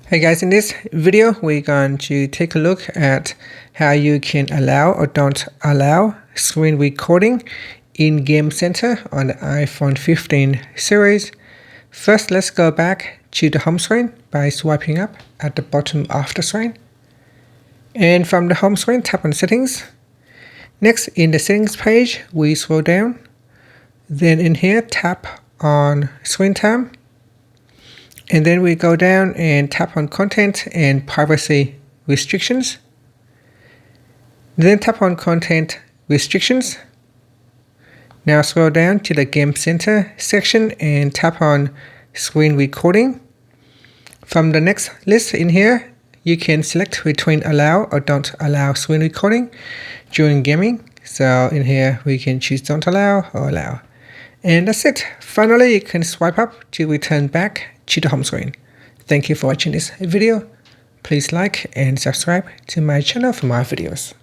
Hey guys, in this video we're going to take a look at how you can allow or don't allow screen recording in Game Center on the iPhone 15 series. First, let's go back to the home screen by swiping up at the bottom of the screen. And from the home screen, tap on Settings. Next, in the Settings page, we scroll down. Then in here, tap on Screen Time. And then we go down and tap on Content and Privacy Restrictions. Then tap on Content Restrictions. Now scroll down to the Game Center section and tap on Screen Recording. From the next list in here, you can select between allow or don't allow screen recording during gaming. So in here, we can choose don't allow or allow. And that's it. Finally, you can swipe up to return back to the home screen. Thank you for watching this video. Please like and subscribe to my channel for more videos.